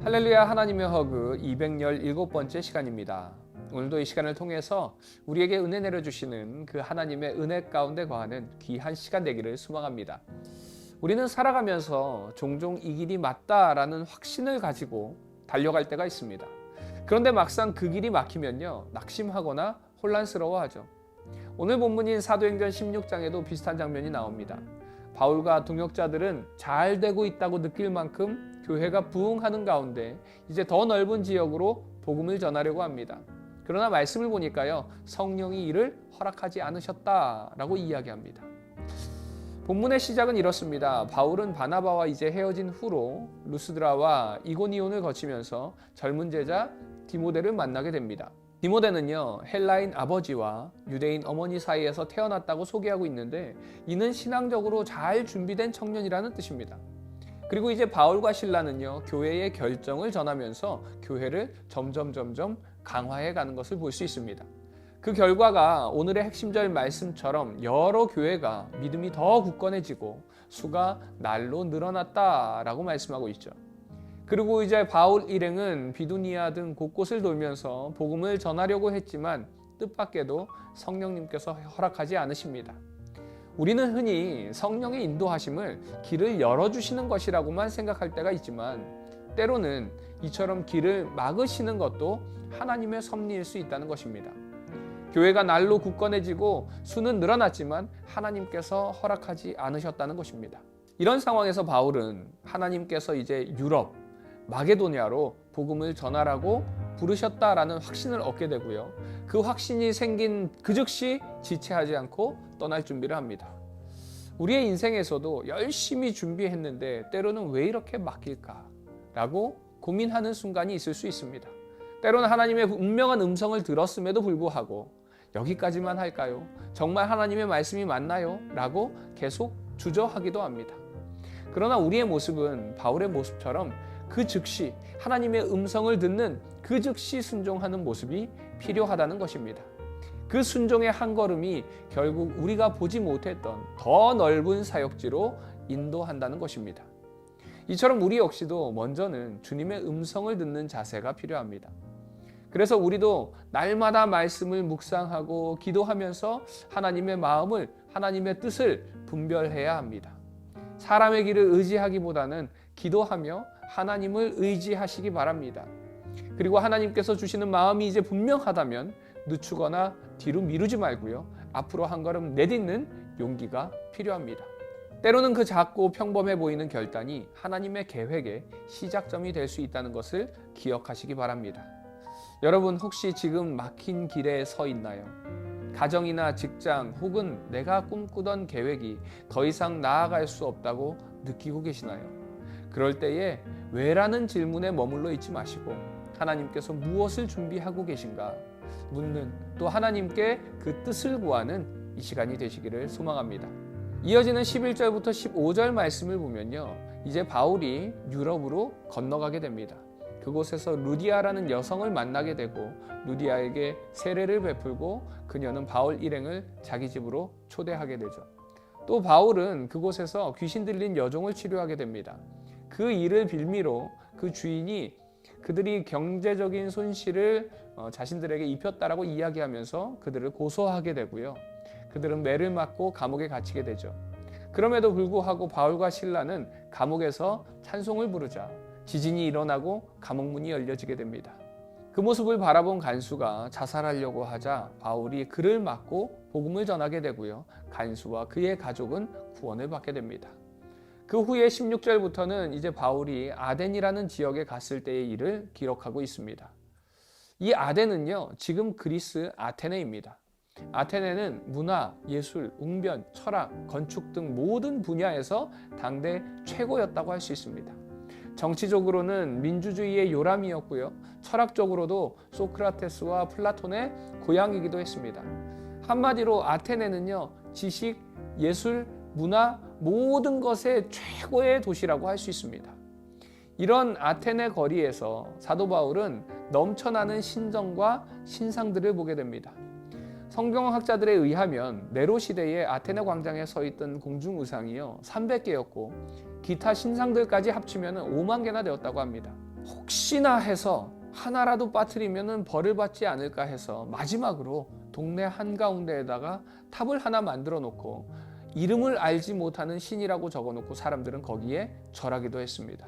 할렐루야, 하나님의 허그 217번째 시간입니다. 오늘도 이 시간을 통해서 우리에게 은혜 내려주시는 그 하나님의 은혜 가운데 거하는 귀한 시간 되기를 소망합니다. 우리는 살아가면서 종종 이 길이 맞다라는 확신을 가지고 달려갈 때가 있습니다. 그런데 막상 그 길이 막히면요, 낙심하거나 혼란스러워하죠. 오늘 본문인 사도행전 16장에도 비슷한 장면이 나옵니다. 바울과 동역자들은 잘 되고 있다고 느낄 만큼 교회가 부흥하는 가운데 이제 더 넓은 지역으로 복음을 전하려고 합니다. 그러나 말씀을 보니까요, 성령이 이를 허락하지 않으셨다라고 이야기합니다. 본문의 시작은 이렇습니다. 바울은 바나바와 이제 헤어진 후로 루스드라와 이고니온을 거치면서 젊은 제자 디모데를 만나게 됩니다. 디모데는요, 헬라인 아버지와 유대인 어머니 사이에서 태어났다고 소개하고 있는데, 이는 신앙적으로 잘 준비된 청년이라는 뜻입니다. 그리고 이제 바울과 실라는요, 교회의 결정을 전하면서 교회를 점점 강화해 가는 것을 볼 수 있습니다. 그 결과가 오늘의 핵심절 말씀처럼 여러 교회가 믿음이 더 굳건해지고 수가 날로 늘어났다라고 말씀하고 있죠. 그리고 이제 바울 일행은 비두니아 등 곳곳을 돌면서 복음을 전하려고 했지만 뜻밖에도 성령님께서 허락하지 않으십니다. 우리는 흔히 성령의 인도하심을 길을 열어주시는 것이라고만 생각할 때가 있지만, 때로는 이처럼 길을 막으시는 것도 하나님의 섭리일 수 있다는 것입니다. 교회가 날로 굳건해지고 수는 늘어났지만 하나님께서 허락하지 않으셨다는 것입니다. 이런 상황에서 바울은 하나님께서 이제 유럽, 마게도냐로 복음을 전하라고 부르셨다라는 확신을 얻게 되고요. 그 확신이 생긴 그 즉시 지체하지 않고 떠날 준비를 합니다. 우리의 인생에서도 열심히 준비했는데 때로는 왜 이렇게 막힐까라고 고민하는 순간이 있을 수 있습니다. 때로는 하나님의 분명한 음성을 들었음에도 불구하고 여기까지만 할까요? 정말 하나님의 말씀이 맞나요? 라고 계속 주저하기도 합니다. 그러나 우리의 모습은 바울의 모습처럼 그 즉시 하나님의 음성을 듣는 그 즉시 순종하는 모습이 필요하다는 것입니다. 그 순종의 한 걸음이 결국 우리가 보지 못했던 더 넓은 사역지로 인도한다는 것입니다. 이처럼 우리 역시도 먼저는 주님의 음성을 듣는 자세가 필요합니다. 그래서 우리도 날마다 말씀을 묵상하고 기도하면서 하나님의 마음을, 하나님의 뜻을 분별해야 합니다. 사람의 길을 의지하기보다는 기도하며 하나님을 의지하시기 바랍니다. 그리고 하나님께서 주시는 마음이 이제 분명하다면 늦추거나 뒤로 미루지 말고요, 앞으로 한 걸음 내딛는 용기가 필요합니다. 때로는 그 작고 평범해 보이는 결단이 하나님의 계획의 시작점이 될 수 있다는 것을 기억하시기 바랍니다. 여러분, 혹시 지금 막힌 길에 서 있나요? 가정이나 직장 혹은 내가 꿈꾸던 계획이 더 이상 나아갈 수 없다고 느끼고 계시나요? 그럴 때에 왜라는 질문에 머물러 있지 마시고 하나님께서 무엇을 준비하고 계신가 묻는, 또 하나님께 그 뜻을 구하는 이 시간이 되시기를 소망합니다. 이어지는 11절부터 15절 말씀을 보면요, 이제 바울이 유럽으로 건너가게 됩니다. 그곳에서 루디아라는 여성을 만나게 되고 루디아에게 세례를 베풀고 그녀는 바울 일행을 자기 집으로 초대하게 되죠. 또 바울은 그곳에서 귀신 들린 여종을 치료하게 됩니다. 그 일을 빌미로 그 주인이 그들이 경제적인 손실을 자신들에게 입혔다라고 이야기하면서 그들을 고소하게 되고요. 그들은 매를 맞고 감옥에 갇히게 되죠. 그럼에도 불구하고 바울과 실라는 감옥에서 찬송을 부르자 지진이 일어나고 감옥문이 열려지게 됩니다. 그 모습을 바라본 간수가 자살하려고 하자 바울이 그를 막고 복음을 전하게 되고요. 간수와 그의 가족은 구원을 받게 됩니다. 그 후에 16절부터는 이제 바울이 아덴이라는 지역에 갔을 때의 일을 기록하고 있습니다. 이 아덴은요, 지금 그리스 아테네입니다. 아테네는 문화, 예술, 웅변, 철학, 건축 등 모든 분야에서 당대 최고였다고 할 수 있습니다. 정치적으로는 민주주의의 요람이었고요. 철학적으로도 소크라테스와 플라톤의 고향이기도 했습니다. 한마디로 아테네는요, 지식, 예술, 문화, 모든 것의 최고의 도시라고 할 수 있습니다. 이런 아테네 거리에서 사도 바울은 넘쳐나는 신정과 신상들을 보게 됩니다. 성경학자들에 의하면 네로 시대에 아테네 광장에 서 있던 공중의상이요 300개였고 기타 신상들까지 합치면 5만 개나 되었다고 합니다. 혹시나 해서 하나라도 빠뜨리면 벌을 받지 않을까 해서 마지막으로 동네 한가운데에다가 탑을 하나 만들어 놓고 이름을 알지 못하는 신이라고 적어 놓고 사람들은 거기에 절하기도 했습니다.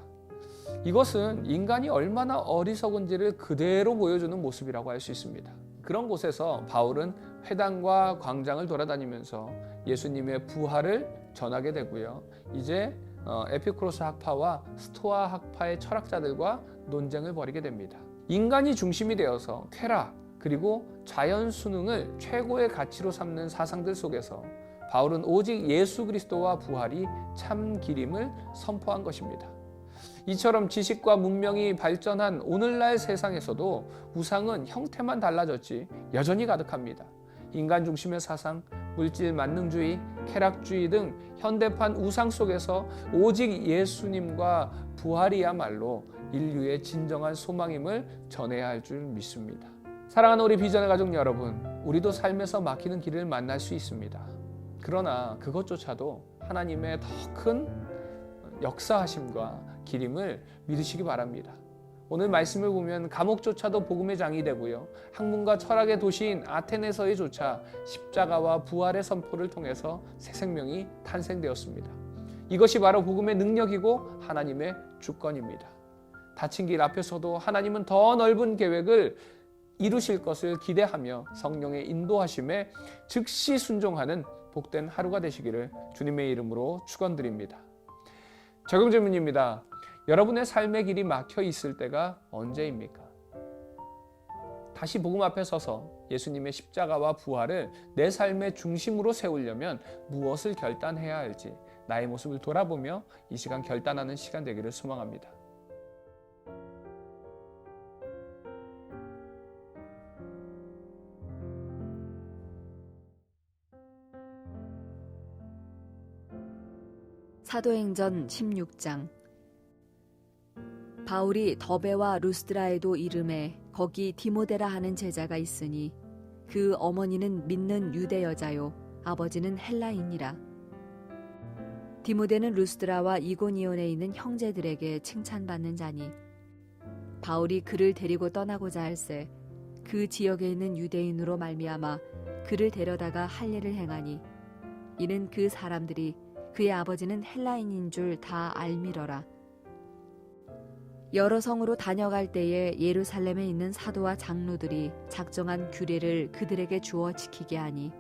이것은 인간이 얼마나 어리석은지를 그대로 보여주는 모습이라고 할 수 있습니다. 그런 곳에서 바울은 회당과 광장을 돌아다니면서 예수님의 부활을 전하게 되고요. 이제 에피쿠로스 학파와 스토아 학파의 철학자들과 논쟁을 벌이게 됩니다. 인간이 중심이 되어서 쾌락 그리고 자연 순응을 최고의 가치로 삼는 사상들 속에서 바울은 오직 예수 그리스도와 부활이 참 길임을 선포한 것입니다. 이처럼 지식과 문명이 발전한 오늘날 세상에서도 우상은 형태만 달라졌지 여전히 가득합니다. 인간 중심의 사상, 물질 만능주의, 쾌락주의 등 현대판 우상 속에서 오직 예수님과 부활이야말로 인류의 진정한 소망임을 전해야 할 줄 믿습니다. 사랑하는 우리 비전의 가족 여러분, 우리도 삶에서 막히는 길을 만날 수 있습니다. 그러나 그것조차도 하나님의 더 큰 역사하심과 기림을 믿으시기 바랍니다. 오늘 말씀을 보면 감옥조차도 복음의 장이 되고요. 학문과 철학의 도시인 아테네서의 조차 십자가와 부활의 선포를 통해서 새 생명이 탄생되었습니다. 이것이 바로 복음의 능력이고 하나님의 주권입니다. 닫힌 길 앞에서도 하나님은 더 넓은 계획을 이루실 것을 기대하며 성령의 인도하심에 즉시 순종하는 복된 하루가 되시기를 주님의 이름으로 축원드립니다. 적용 질문입니다. 여러분의 삶의 길이 막혀 있을 때가 언제입니까? 다시 복음 앞에 서서 예수님의 십자가와 부활을 내 삶의 중심으로 세우려면 무엇을 결단해야 할지 나의 모습을 돌아보며 이 시간 결단하는 시간 되기를 소망합니다. 사도행전 16장. 바울이 더베와 루스드라에도 이름에 거기 디모데라 하는 제자가 있으니 그 어머니는 믿는 유대 여자요 아버지는 헬라인이라. 디모데는 루스드라와 이고니온에 있는 형제들에게 칭찬받는 자니 바울이 그를 데리고 떠나고자 할새 그 지역에 있는 유대인으로 말미암아 그를 데려다가 할례를 행하니 이는 그 사람들이 그의 아버지는 헬라인인 줄 다 알미러라. 여러 성으로 다녀갈 때에 예루살렘에 있는 사도와 장로들이 작정한 규례를 그들에게 주어 지키게 하니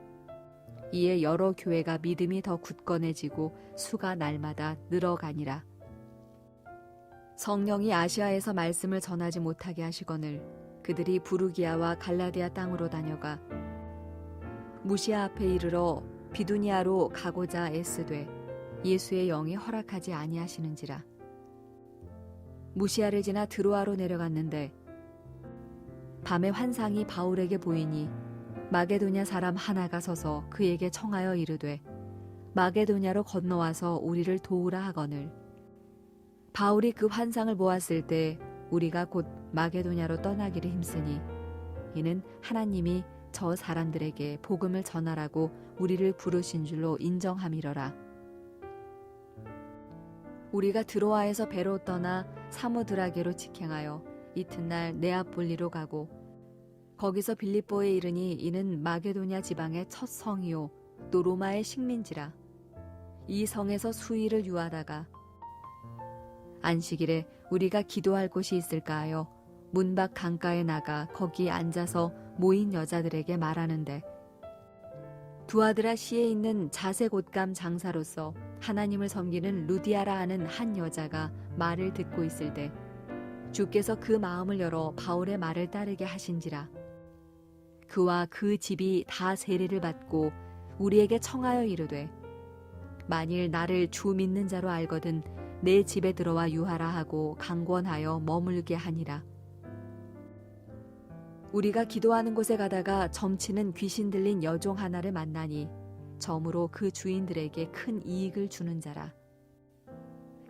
이에 여러 교회가 믿음이 더 굳건해지고 수가 날마다 늘어가니라. 성령이 아시아에서 말씀을 전하지 못하게 하시거늘 그들이 부르기아와 갈라디아 땅으로 다녀가 무시아 앞에 이르러 비두니아로 가고자 애쓰되 예수의 영이 허락하지 아니하시는지라. 무시아를 지나 드로아로 내려갔는데 밤에 환상이 바울에게 보이니 마게도냐 사람 하나가 서서 그에게 청하여 이르되 마게도냐로 건너와서 우리를 도우라 하거늘 바울이 그 환상을 보았을 때 우리가 곧 마게도냐로 떠나기를 힘쓰니 이는 하나님이 저 사람들에게 복음을 전하라고 우리를 부르신 줄로 인정함이러라. 우리가 드로아에서 배로 떠나 사모드라게로 직행하여 이튿날 네아폴리로 가고 거기서 빌립보에 이르니 이는 마게도냐 지방의 첫 성이요 또 로마의 식민지라. 이 성에서 수일을 유하다가 안식일에 우리가 기도할 곳이 있을까 하여 문 밖 강가에 나가 거기 앉아서 모인 여자들에게 말하는데 두아드라 시에 있는 자색 옷감 장사로서 하나님을 섬기는 루디아라 하는 한 여자가 말을 듣고 있을 때 주께서 그 마음을 열어 바울의 말을 따르게 하신지라. 그와 그 집이 다 세례를 받고 우리에게 청하여 이르되 만일 나를 주 믿는 자로 알거든 내 집에 들어와 유하라 하고 강권하여 머물게 하니라. 우리가 기도하는 곳에 가다가 점치는 귀신 들린 여종 하나를 만나니 점으로 그 주인들에게 큰 이익을 주는 자라.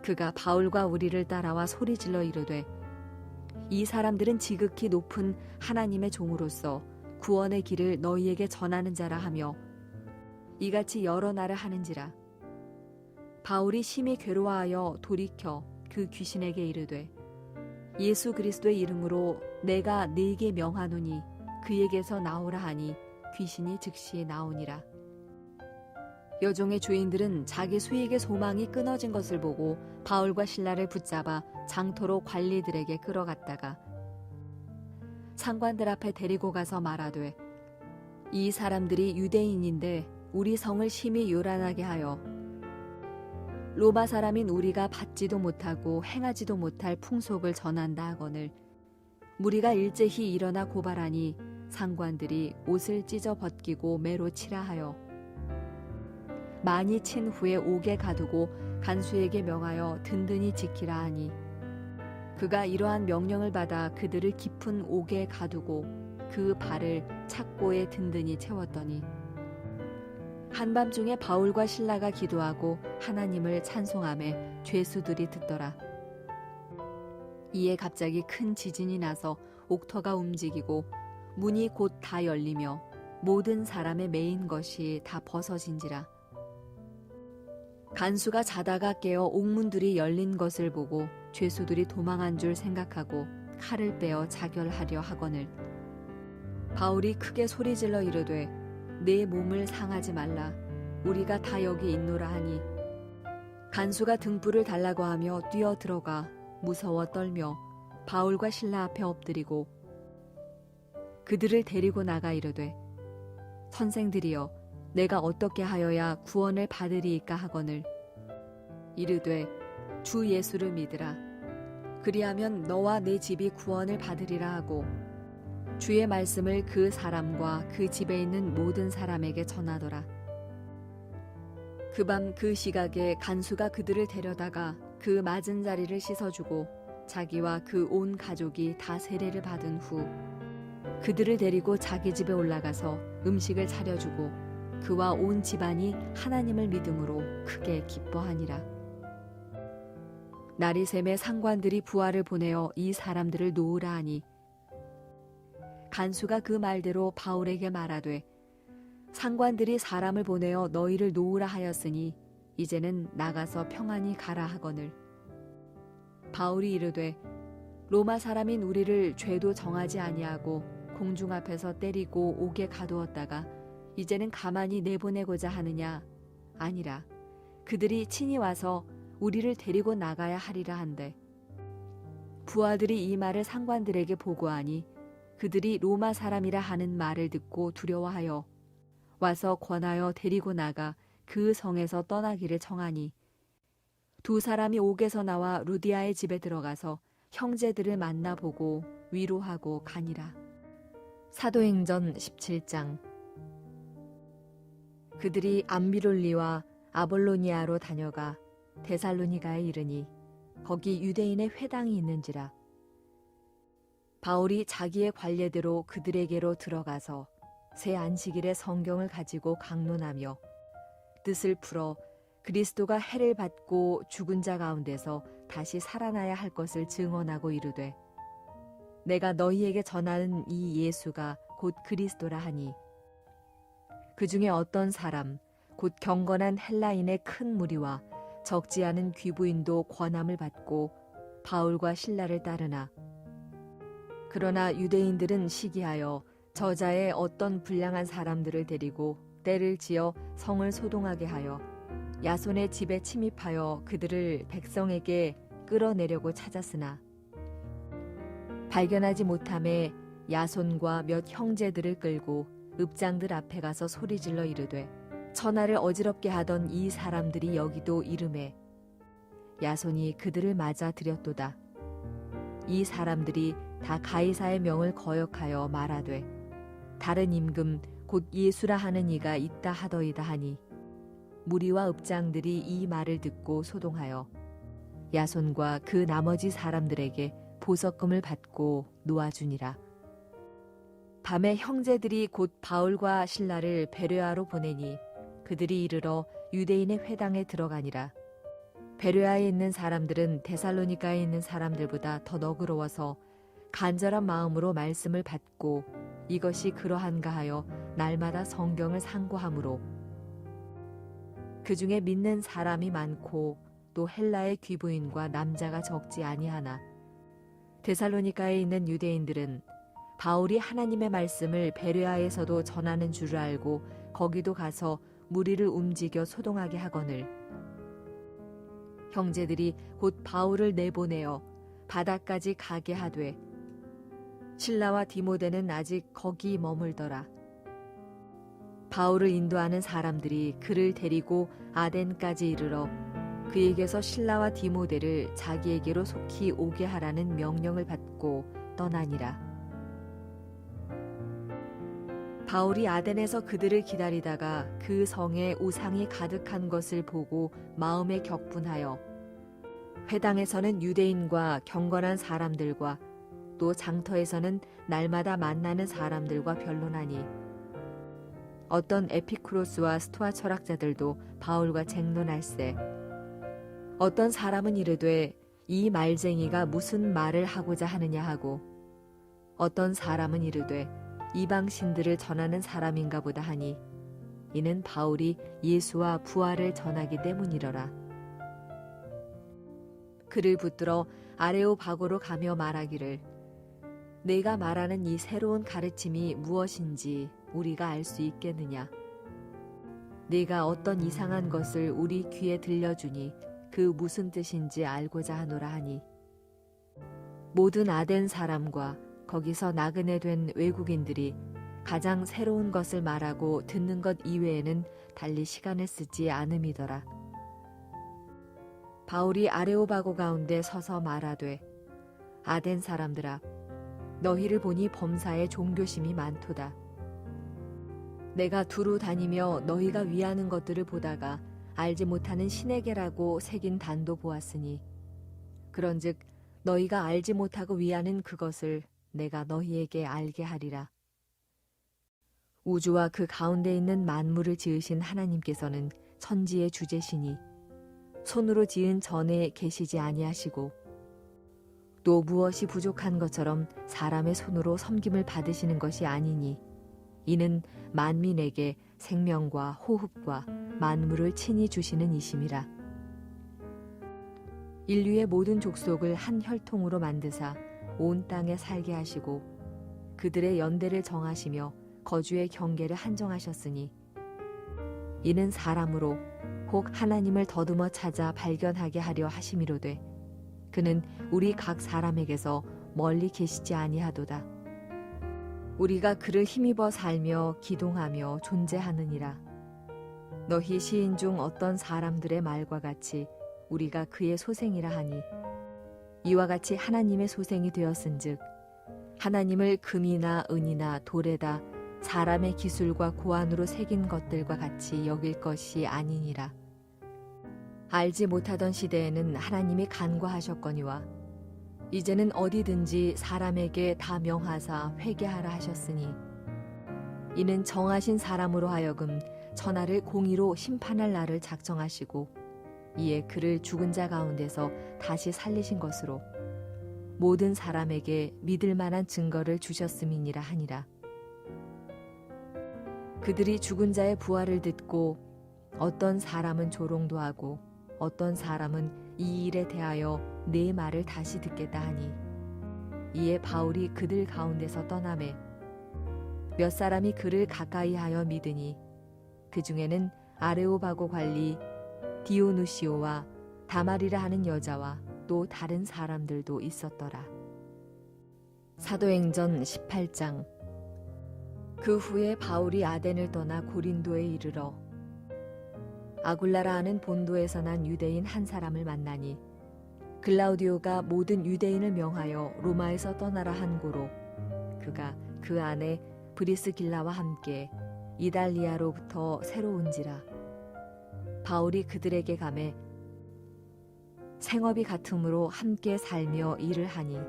그가 바울과 우리를 따라와 소리질러 이르되 이 사람들은 지극히 높은 하나님의 종으로서 구원의 길을 너희에게 전하는 자라 하며 이같이 여러 날을 하는지라. 바울이 심히 괴로워하여 돌이켜 그 귀신에게 이르되 예수 그리스도의 이름으로 내가 네게 명하노니 그에게서 나오라 하니 귀신이 즉시 나오니라. 여종의 주인들은 자기 수익의 소망이 끊어진 것을 보고 바울과 실라를 붙잡아 장터로 관리들에게 끌어갔다가 상관들 앞에 데리고 가서 말하되, 이 사람들이 유대인인데 우리 성을 심히 요란하게 하여 로마 사람인 우리가 받지도 못하고 행하지도 못할 풍속을 전한다 하거늘 무리가 일제히 일어나 고발하니 상관들이 옷을 찢어 벗기고 매로 치라 하여 많이 친 후에 옥에 가두고 간수에게 명하여 든든히 지키라 하니 그가 이러한 명령을 받아 그들을 깊은 옥에 가두고 그 발을 착고에 든든히 채웠더니 한밤중에 바울과 실라가 기도하고 하나님을 찬송하며 죄수들이 듣더라. 이에 갑자기 큰 지진이 나서 옥터가 움직이고 문이 곧 다 열리며 모든 사람의 매인 것이 다 벗어진지라. 간수가 자다가 깨어 옥문들이 열린 것을 보고 죄수들이 도망한 줄 생각하고 칼을 빼어 자결하려 하거늘 바울이 크게 소리질러 이르되, 내 몸을 상하지 말라. 우리가 다 여기 있노라 하니 간수가 등불을 달라고 하며 뛰어 들어가 무서워 떨며 바울과 실라 앞에 엎드리고 그들을 데리고 나가 이르되, 선생들이여, 내가 어떻게 하여야 구원을 받으리이까 하거늘 이르되, 주 예수를 믿으라. 그리하면 너와 내 집이 구원을 받으리라 하고 주의 말씀을 그 사람과 그 집에 있는 모든 사람에게 전하더라. 그 밤 그 시각에 간수가 그들을 데려다가 그 맞은 자리를 씻어주고 자기와 그 온 가족이 다 세례를 받은 후 그들을 데리고 자기 집에 올라가서 음식을 차려주고 그와 온 집안이 하나님을 믿음으로 크게 기뻐하니라. 날이 새매 상관들이 부하를 보내어 이 사람들을 놓으라 하니 간수가 그 말대로 바울에게 말하되, 상관들이 사람을 보내어 너희를 놓으라 하였으니 이제는 나가서 평안히 가라 하거늘 바울이 이르되, 로마 사람인 우리를 죄도 정하지 아니하고 공중 앞에서 때리고 옥에 가두었다가 이제는 가만히 내보내고자 하느냐? 아니라 그들이 친히 와서 우리를 데리고 나가야 하리라 한대. 부하들이 이 말을 상관들에게 보고하니 그들이 로마 사람이라 하는 말을 듣고 두려워하여 와서 권하여 데리고 나가 그 성에서 떠나기를 청하니 두 사람이 옥에서 나와 루디아의 집에 들어가서 형제들을 만나보고 위로하고 가니라. 사도행전 17장. 그들이 암비롤리와 아볼로니아로 다녀가 데살로니가에 이르니 거기 유대인의 회당이 있는지라. 바울이 자기의 관례대로 그들에게로 들어가서 새 안식일에 성경을 가지고 강론하며 뜻을 풀어 그리스도가 해를 받고 죽은 자 가운데서 다시 살아나야 할 것을 증언하고 이르되, 내가 너희에게 전하는 이 예수가 곧 그리스도라 하니 그 중에 어떤 사람 곧 경건한 헬라인의 큰 무리와 적지 않은 귀부인도 권함을 받고 바울과 실라를 따르나 그러나 유대인들은 시기하여 저자의 어떤 불량한 사람들을 데리고 때를 지어 성을 소동하게 하여 야손의 집에 침입하여 그들을 백성에게 끌어내려고 찾았으나 발견하지 못함에 야손과 몇 형제들을 끌고 읍장들 앞에 가서 소리질러 이르되, 천하를 어지럽게 하던 이 사람들이 여기도 이름에 야손이 그들을 맞아 들였도다. 이 사람들이 다 가이사의 명을 거역하여 말하되 다른 임금 곧 예수라 하는 이가 있다 하더이다 하니 무리와 읍장들이 이 말을 듣고 소동하여 야손과 그 나머지 사람들에게 보석금을 받고 놓아주니라. 밤에 형제들이 곧 바울과 실라를 베레아로 보내니 그들이 이르러 유대인의 회당에 들어가니라. 베레아에 있는 사람들은 데살로니가에 있는 사람들보다 더 너그러워서 간절한 마음으로 말씀을 받고 이것이 그러한가 하여 날마다 성경을 상고하므로 그 중에 믿는 사람이 많고 또 헬라의 귀부인과 남자가 적지 아니하나 데살로니가에 있는 유대인들은 바울이 하나님의 말씀을 베레아에서도 전하는 줄을 알고 거기도 가서 무리를 움직여 소동하게 하거늘 형제들이 곧 바울을 내보내어 바다까지 가게 하되 실라와 디모데는 아직 거기 머물더라. 바울을 인도하는 사람들이 그를 데리고 아덴까지 이르러 그에게서 실라와 디모데를 자기에게로 속히 오게 하라는 명령을 받고 떠나니라. 바울이 아덴에서 그들을 기다리다가 그 성에 우상이 가득한 것을 보고 마음에 격분하여 회당에서는 유대인과 경건한 사람들과 또 장터에서는 날마다 만나는 사람들과 변론하니 어떤 에피쿠로스와 스토아 철학자들도 바울과 쟁론할세 어떤 사람은 이르되 이 말쟁이가 무슨 말을 하고자 하느냐 하고 어떤 사람은 이르되 이방 신들을 전하는 사람인가 보다 하니 이는 바울이 예수와 부활을 전하기 때문이러라. 그를 붙들어 아레오바고로 가며 말하기를 내가 말하는 이 새로운 가르침이 무엇인지 우리가 알 수 있겠느냐. 네가 어떤 이상한 것을 우리 귀에 들려주니 그 무슨 뜻인지 알고자 하노라 하니 모든 아덴 사람과 거기서 나그네 된 외국인들이 가장 새로운 것을 말하고 듣는 것 이외에는 달리 시간을 쓰지 않음이더라. 바울이 아레오바고 가운데 서서 말하되 아덴 사람들아 너희를 보니 범사에 종교심이 많도다. 내가 두루 다니며 너희가 위하는 것들을 보다가 알지 못하는 신에게라고 새긴 단도 보았으니 그런즉 너희가 알지 못하고 위하는 그것을 내가 너희에게 알게 하리라. 우주와 그 가운데 있는 만물을 지으신 하나님께서는 천지의 주제시니 손으로 지은 전에 계시지 아니하시고 또 무엇이 부족한 것처럼 사람의 손으로 섬김을 받으시는 것이 아니니 이는 만민에게 생명과 호흡과 만물을 친히 주시는 이심이라. 인류의 모든 족속을 한 혈통으로 만드사 온 땅에 살게 하시고 그들의 연대를 정하시며 거주의 경계를 한정하셨으니 이는 사람으로 혹 하나님을 더듬어 찾아 발견하게 하려 하심이로되 그는 우리 각 사람에게서 멀리 계시지 아니하도다. 우리가 그를 힘입어 살며 기동하며 존재하느니라. 너희 시인 중 어떤 사람들의 말과 같이 우리가 그의 소생이라 하니 이와 같이 하나님의 소생이 되었은즉 하나님을 금이나 은이나 돌에다 사람의 기술과 고안으로 새긴 것들과 같이 여길 것이 아니니라. 알지 못하던 시대에는 하나님이 간과하셨거니와 이제는 어디든지 사람에게 다 명하사 회개하라 하셨으니 이는 정하신 사람으로 하여금 천하를 공의로 심판할 날을 작정하시고 이에 그를 죽은 자 가운데서 다시 살리신 것으로 모든 사람에게 믿을 만한 증거를 주셨음이니라 하니라. 그들이 죽은 자의 부활을 듣고 어떤 사람은 조롱도 하고 어떤 사람은 이 일에 대하여 내 말을 다시 듣겠다 하니 이에 바울이 그들 가운데서 떠나매 몇 사람이 그를 가까이 하여 믿으니 그 중에는 아레오바고 관리 디오누시오와 다말이라 하는 여자와 또 다른 사람들도 있었더라. 사도행전 18장. 그 후에 바울이 아덴을 떠나 고린도에 이르러 아굴라라 하는 본도에서 난 유대인 한 사람을 만나니 글라우디오가 모든 유대인을 명하여 로마에서 떠나라 한 고로 그가 그 안에 브리스길라와 함께 이달리아로부터 새로 온지라. 바울이 그들에게 가매 생업이 같으므로 함께 살며 일을 하니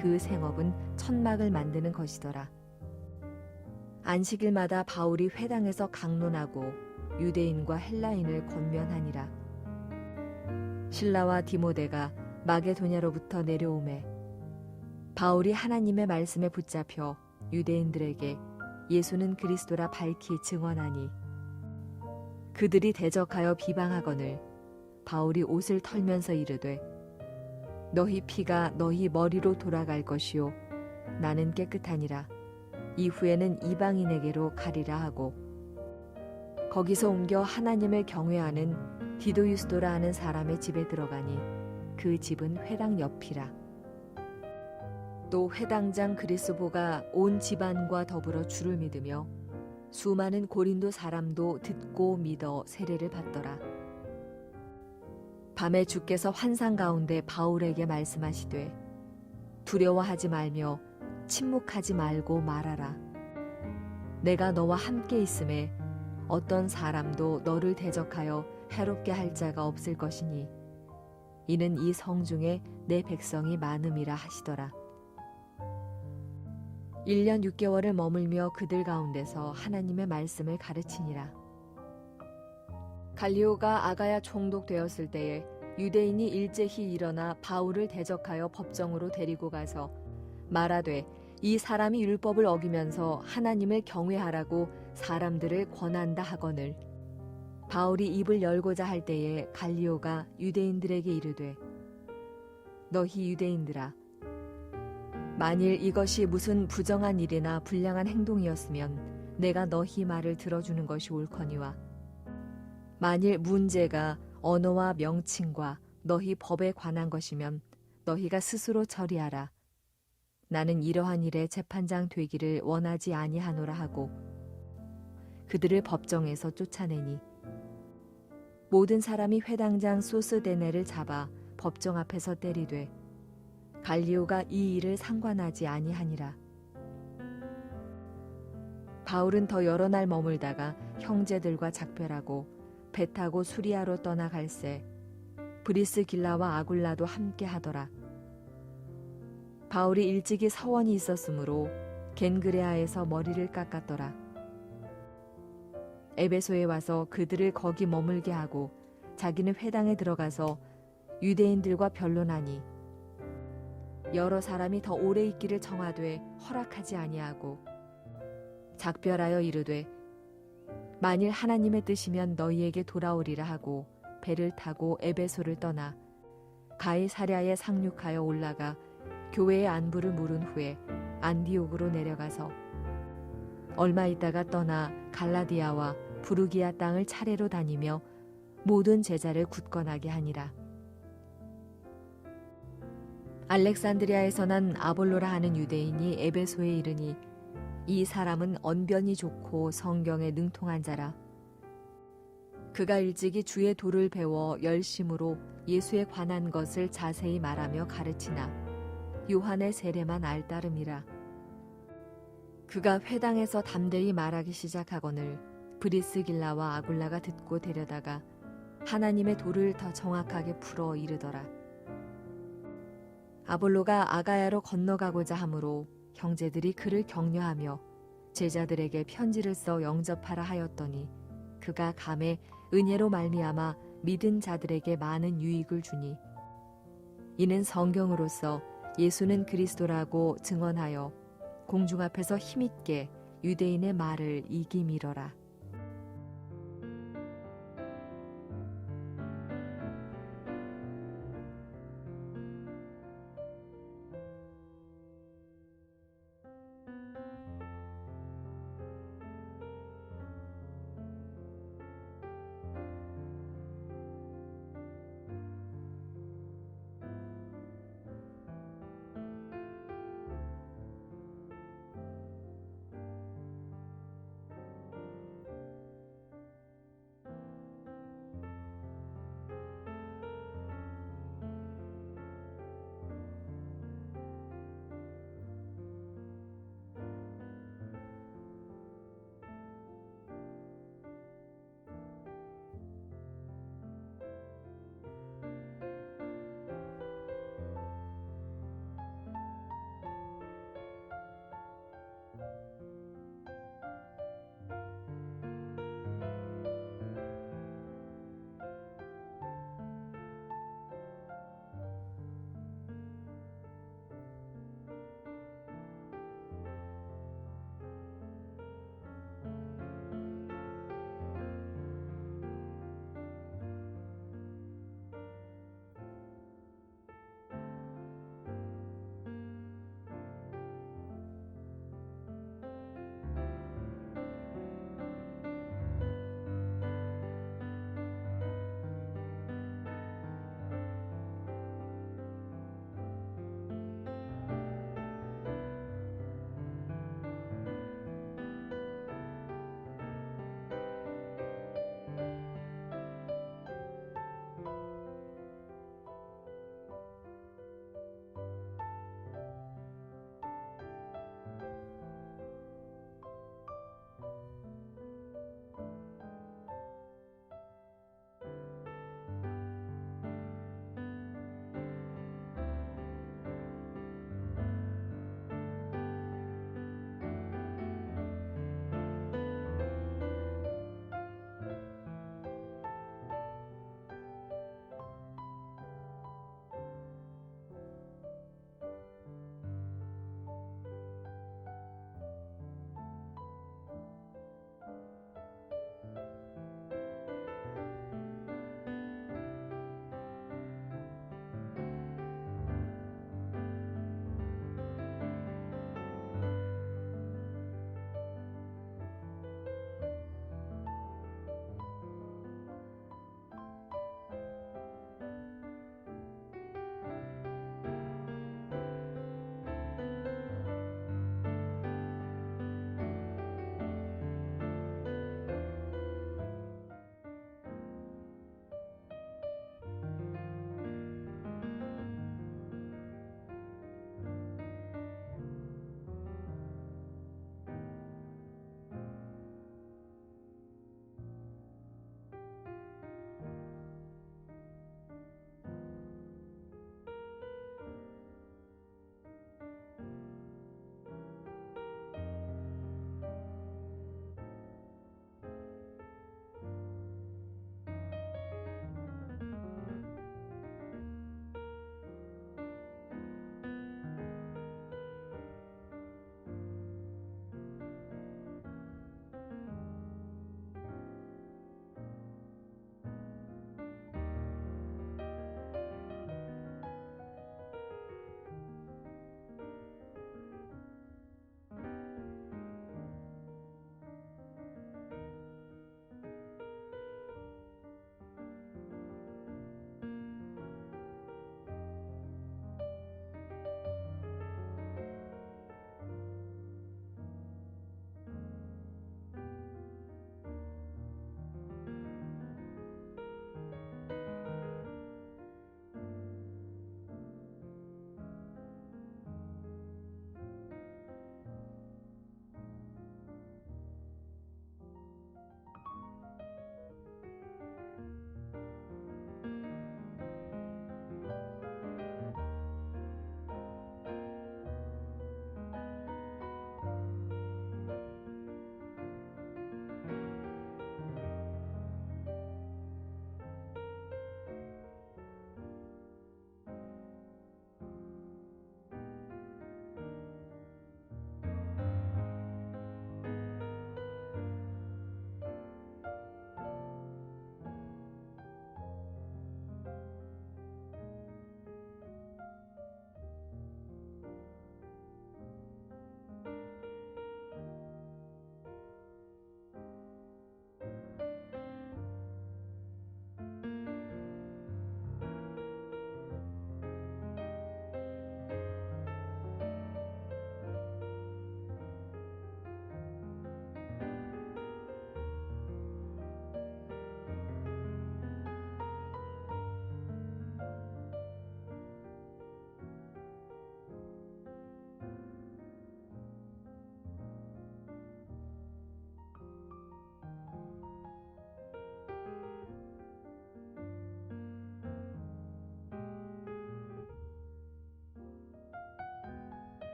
그 생업은 천막을 만드는 것이더라. 안식일마다 바울이 회당에서 강론하고 유대인과 헬라인을 권면하니라. 실라와 디모데가 마게도냐로부터 내려오매 바울이 하나님의 말씀에 붙잡혀 유대인들에게 예수는 그리스도라 밝히 증언하니 그들이 대적하여 비방하거늘 바울이 옷을 털면서 이르되 너희 피가 너희 머리로 돌아갈 것이요 나는 깨끗하니라. 이후에는 이방인에게로 가리라 하고 거기서 옮겨 하나님을 경외하는 디도유스도라 하는 사람의 집에 들어가니 그 집은 회당 옆이라. 또 회당장 그리스보가 온 집안과 더불어 주를 믿으며 수많은 고린도 사람도 듣고 믿어 세례를 받더라. 밤에 주께서 환상 가운데 바울에게 말씀하시되 두려워하지 말며 침묵하지 말고 말하라. 내가 너와 함께 있음에 어떤 사람도 너를 대적하여 해롭게 할 자가 없을 것이니 이는 이 성중에 내 백성이 많음이라 하시더라. 1년 6개월을 머물며 그들 가운데서 하나님의 말씀을 가르치니라. 갈리오가 아가야 총독되었을 때에 유대인이 일제히 일어나 바울을 대적하여 법정으로 데리고 가서 말하되 이 사람이 율법을 어기면서 하나님을 경외하라고 사람들을 권한다 하거늘 바울이 입을 열고자 할 때에 갈리오가 유대인들에게 이르되 너희 유대인들아 만일 이것이 무슨 부정한 일이나 불량한 행동이었으면 내가 너희 말을 들어주는 것이 옳거니와 만일 문제가 언어와 명칭과 너희 법에 관한 것이면 너희가 스스로 처리하라. 나는 이러한 일에 재판장 되기를 원하지 아니하노라 하고 그들을 법정에서 쫓아내니 모든 사람이 회당장 소스데네를 잡아 법정 앞에서 때리되 갈리오가 이 일을 상관하지 아니하니라. 바울은 더 여러 날 머물다가 형제들과 작별하고 배 타고 수리아로 떠나갈새 브리스길라와 아굴라도 함께 하더라. 바울이 일찍이 서원이 있었으므로 겐그레아에서 머리를 깎았더라. 에베소에 와서 그들을 거기 머물게 하고 자기는 회당에 들어가서 유대인들과 변론하니 여러 사람이 더 오래 있기를 정하되 허락하지 아니하고 작별하여 이르되 만일 하나님의 뜻이면 너희에게 돌아오리라 하고 배를 타고 에베소를 떠나 가이사랴에 상륙하여 올라가 교회의 안부를 물은 후에 안디옥으로 내려가서 얼마 있다가 떠나 갈라디아와 부르기아 땅을 차례로 다니며 모든 제자를 굳건하게 하니라. 알렉산드리아에서 난 아볼로라 하는 유대인이 에베소에 이르니 이 사람은 언변이 좋고 성경에 능통한 자라. 그가 일찍이 주의 도를 배워 열심으로 예수에 관한 것을 자세히 말하며 가르치나 요한의 세례만 알따름이라. 그가 회당에서 담대히 말하기 시작하거늘 브리스길라와 아굴라가 듣고 데려다가 하나님의 도를 더 정확하게 풀어 이르더라. 아볼로가 아가야로 건너가고자 하므로 형제들이 그를 격려하며 제자들에게 편지를 써 영접하라 하였더니 그가 감에 은혜로 말미암아 믿은 자들에게 많은 유익을 주니 이는 성경으로서 예수는 그리스도라고 증언하여 공중 앞에서 힘있게 유대인의 말을 이기미러라.